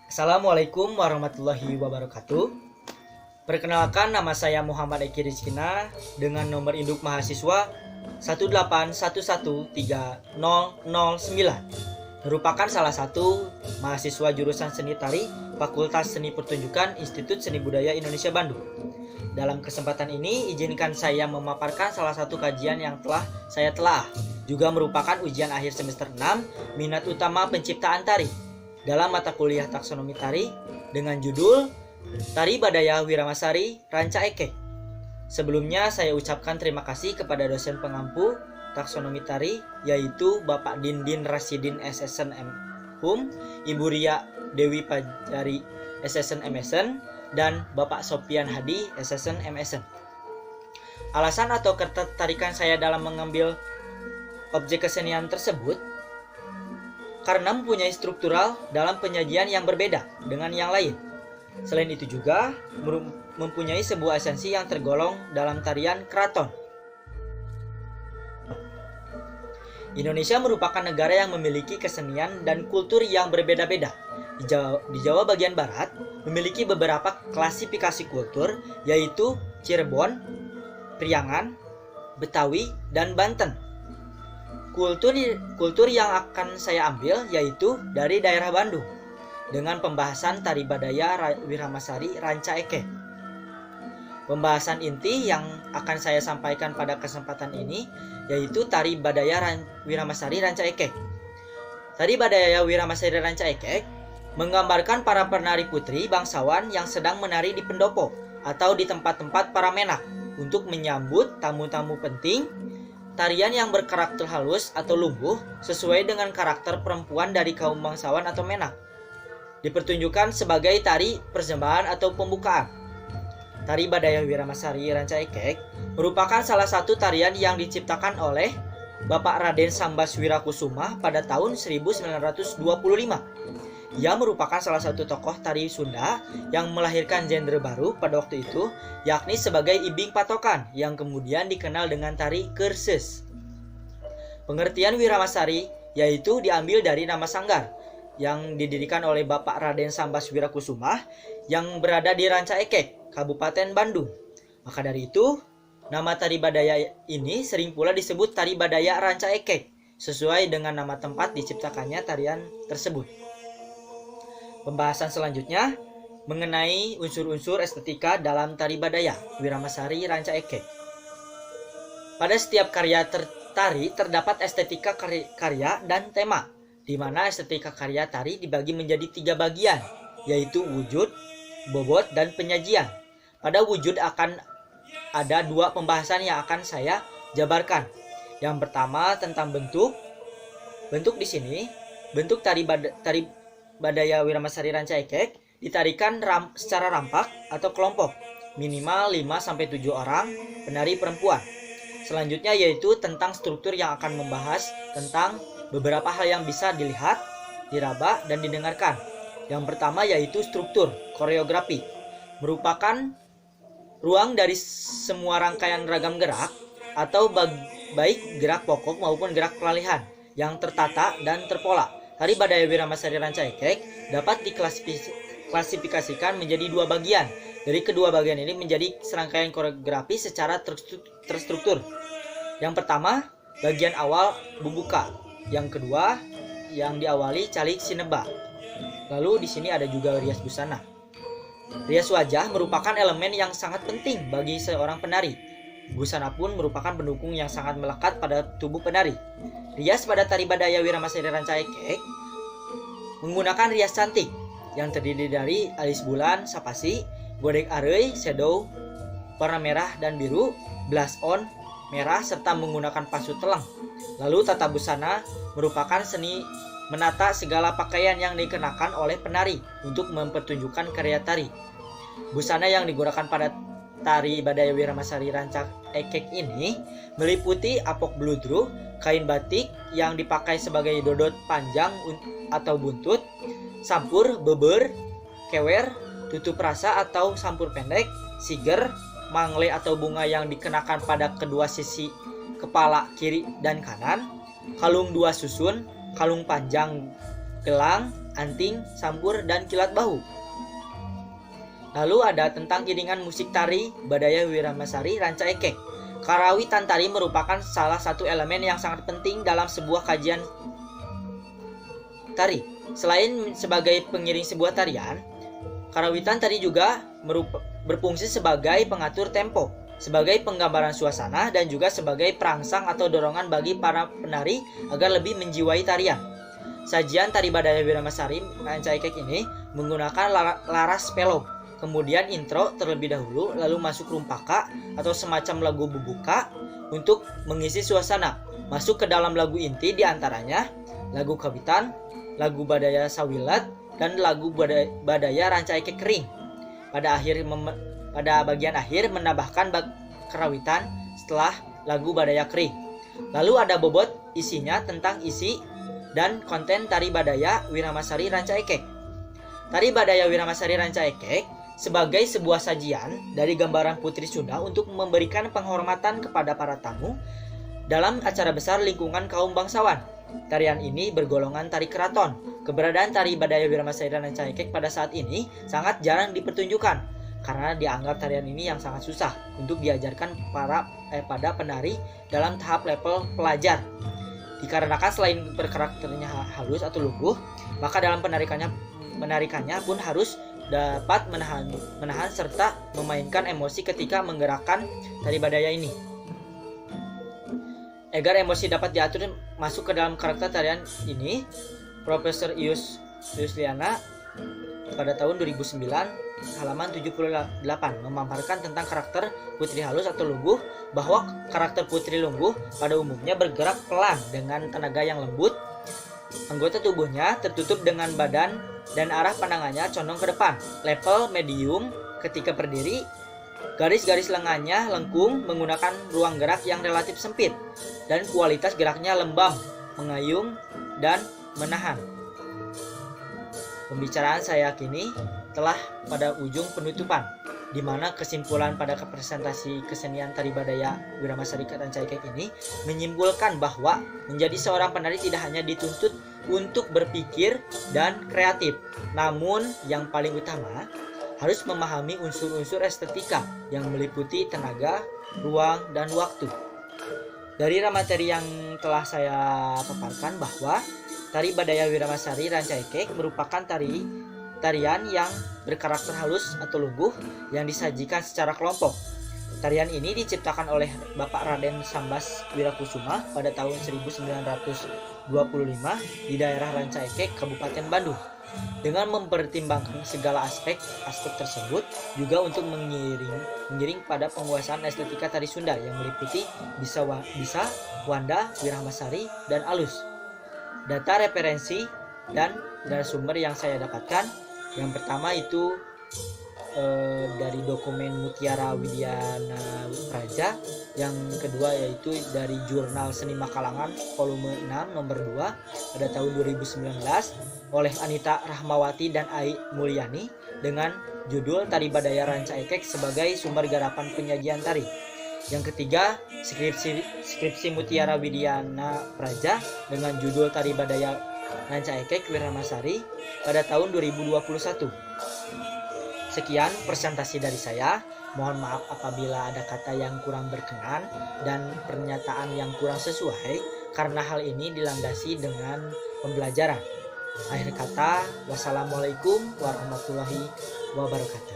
Assalamualaikum warahmatullahi wabarakatuh. Perkenalkan, nama saya Muhammad Eki Rizkina dengan nomor induk mahasiswa 181130009, merupakan salah satu mahasiswa jurusan Seni Tari Fakultas Seni Pertunjukan Institut Seni Budaya Indonesia Bandung. Dalam kesempatan ini, izinkan saya memaparkan salah satu kajian yang telah saya telah, juga merupakan ujian akhir semester 6 minat utama penciptaan tari dalam mata kuliah taksonomi tari dengan judul Tari Badaya Wiramasari Ranca Ekek. Sebelumnya saya ucapkan terima kasih kepada dosen pengampu taksonomi tari, yaitu Bapak Dindin Rasidin SSN MHUM, Ibu Ria Dewi Pajari SSN MSN, dan Bapak Sopian Hadi SSN MSN. Alasan atau ketertarikan saya dalam mengambil objek kesenian tersebut karena mempunyai struktural dalam penyajian yang berbeda dengan yang lain. Selain itu juga mempunyai sebuah esensi yang tergolong dalam tarian keraton. Indonesia merupakan negara yang memiliki kesenian dan kultur yang berbeda-beda. Di Jawa bagian barat memiliki beberapa klasifikasi kultur, yaitu Cirebon, Priangan, Betawi, dan Banten. Kultur yang akan saya ambil yaitu dari daerah Bandung, dengan pembahasan Tari Badaya Wiramasari Ranca Ekek. Pembahasan inti yang akan saya sampaikan pada kesempatan ini yaitu Tari Badaya Wiramasari Ranca Ekek. Tari Badaya Wiramasari Ranca Ekek menggambarkan para penari putri bangsawan yang sedang menari di pendopo atau di tempat-tempat para menak untuk menyambut tamu-tamu penting. Tarian yang berkarakter halus atau lumbuh sesuai dengan karakter perempuan dari kaum bangsawan atau menak dipertunjukkan sebagai tari persembahan atau pembukaan. Tari Badaya Wiramasari Ranca Ekek merupakan salah satu tarian yang diciptakan oleh Bapak Raden Sambas Wirakusuma pada tahun 1925. Ia merupakan salah satu tokoh tari Sunda yang melahirkan genre baru pada waktu itu, yakni sebagai ibing patokan yang kemudian dikenal dengan tari Kerses. Pengertian Wiramasari yaitu diambil dari nama sanggar yang didirikan oleh Bapak Raden Sambas Wirakusuma yang berada di Ranca Ekek, Kabupaten Bandung. Maka dari itu, nama Tari Badaya ini sering pula disebut Tari Badaya Ranca Ekek, sesuai dengan nama tempat diciptakannya tarian tersebut. Pembahasan selanjutnya mengenai unsur-unsur estetika dalam Tari Badaya Wiramasari Ranca Ekek. Pada setiap karya tari terdapat estetika karya dan tema, di mana estetika karya tari dibagi menjadi 3 bagian, yaitu wujud, bobot, dan penyajian. Pada wujud akan ada 2 pembahasan yang akan saya jabarkan. Yang pertama tentang bentuk. Bentuk di sini, bentuk Tari Badaya Wiramasari Ranca Ekek ditarikan secara rampak atau kelompok, minimal 5-7 orang penari perempuan. Selanjutnya yaitu tentang struktur yang akan membahas tentang beberapa hal yang bisa dilihat, diraba, dan didengarkan. Yang pertama yaitu struktur, koreografi, merupakan ruang dari semua rangkaian ragam gerak atau baik gerak pokok maupun gerak peralihan yang tertata dan terpola. Tari Badaya Wiramasari Ranca Ekek dapat diklasifikasikan menjadi 2 bagian. Dari kedua bagian ini menjadi serangkaian koreografi secara terstruktur. Yang pertama, bagian awal bubuka. Yang kedua, yang diawali calik sineba. Lalu di sini ada juga rias busana. Rias wajah merupakan elemen yang sangat penting bagi seorang penari. Busana pun merupakan pendukung yang sangat melekat pada tubuh penari. Rias pada Tari Badaya Wiramasari Ranca Ekek menggunakan rias cantik yang terdiri dari alis bulan, sapasi, godek arei, shadow, warna merah dan biru, blush on, merah, serta menggunakan pasu telang. Lalu tata busana merupakan seni menata segala pakaian yang dikenakan oleh penari untuk mempertunjukkan karya tari. Busana yang digunakan pada Tari Badaya Wiramasari Ranca Ekek ini meliputi apok bludru, kain batik yang dipakai sebagai dodot panjang atau buntut, sampur, beber, kewer, tutup rasa atau sampur pendek, siger, mangle atau bunga yang dikenakan pada kedua sisi kepala kiri dan kanan, kalung 2 susun, kalung panjang gelang, anting, sampur, dan kilat bahu. Lalu ada tentang iringan musik tari Badaya Wiramasari Ranca Ekek. Karawitan tari merupakan salah satu elemen yang sangat penting dalam sebuah kajian tari. Selain sebagai pengiring sebuah tarian, karawitan tari juga berfungsi sebagai pengatur tempo, sebagai penggambaran suasana, dan juga sebagai perangsang atau dorongan bagi para penari agar lebih menjiwai tarian. Sajian tari Badaya Wiramasari Ranca Ekek ini menggunakan laras pelog, kemudian intro terlebih dahulu, lalu masuk rumpaka atau semacam lagu bubuka untuk mengisi suasana. Masuk ke dalam lagu inti diantaranya lagu kawitan, lagu Badaya Sawilat, dan lagu Badaya Ranca Ekek Kering. Pada bagian akhir menambahkan kerawitan setelah lagu Badaya Kering. Lalu ada bobot isinya tentang isi dan konten tari Badaya Wiramasari Ranca Ekek. Tari Badaya Wiramasari Ranca Ekek sebagai sebuah sajian dari gambaran Putri Sunda untuk memberikan penghormatan kepada para tamu dalam acara besar lingkungan kaum bangsawan. Tarian ini bergolongan tari keraton. Keberadaan tari Badaya Wiramasari Ranca Ekek pada saat ini sangat jarang dipertunjukkan karena dianggap tarian ini yang sangat susah untuk diajarkan pada penari dalam tahap level pelajar. Dikarenakan selain berkarakternya halus atau luguh, maka dalam penarikannya pun harus dapat menahan serta memainkan emosi ketika menggerakkan tari Badaya ini. Agar emosi dapat diatur masuk ke dalam karakter tarian ini, Profesor Ius Liana pada tahun 2009 halaman 78 memaparkan tentang karakter putri halus atau luguh, bahwa karakter putri luguh pada umumnya bergerak pelan dengan tenaga yang lembut. Anggota tubuhnya tertutup dengan badan dan arah pandangannya condong ke depan. Level medium ketika berdiri, garis-garis lengannya lengkung menggunakan ruang gerak yang relatif sempit, dan kualitas geraknya lembam, mengayung, dan menahan. Pembicaraan saya kini telah pada ujung penutupan, di mana kesimpulan pada presentasi kesenian tari Badaya Wiramasari Ranca Ekek ini menyimpulkan bahwa menjadi seorang penari tidak hanya dituntut untuk berpikir dan kreatif, namun yang paling utama harus memahami unsur-unsur estetika yang meliputi tenaga, ruang, dan waktu. Dari materi yang telah saya paparkan bahwa tari Badaya Wiramasari Ranca Ekek merupakan tarian yang berkarakter halus atau luguh yang disajikan secara kelompok. Tarian ini diciptakan oleh Bapak Raden Sambas Wirakusuma pada tahun 1925 di daerah Ranca Ekek, Kabupaten Bandung. Dengan mempertimbangkan segala aspek tersebut, juga untuk mengiring pada penguasaan estetika tari Sunda yang meliputi bisa, wanda, wiramasari, dan alus. Data referensi dan sumber yang saya dapatkan, yang pertama itu dari dokumen Mutiara Widiana Praja, yang kedua yaitu dari Jurnal Seni Makalangan volume 6 nomor 2 pada tahun 2019 oleh Anita Rahmawati dan Ai Mulyani dengan judul Tari Badaya Ranca Ekek sebagai sumber garapan penyajian tari. Yang ketiga, skripsi Mutiara Widiana Praja dengan judul Tari Badaya Ranca Ekek Wiramasari pada tahun 2021. Sekian presentasi dari saya. Mohon maaf apabila ada kata yang kurang berkenan dan pernyataan yang kurang sesuai, karena hal ini dilandasi dengan pembelajaran. Akhir kata, wassalamualaikum warahmatullahi wabarakatuh.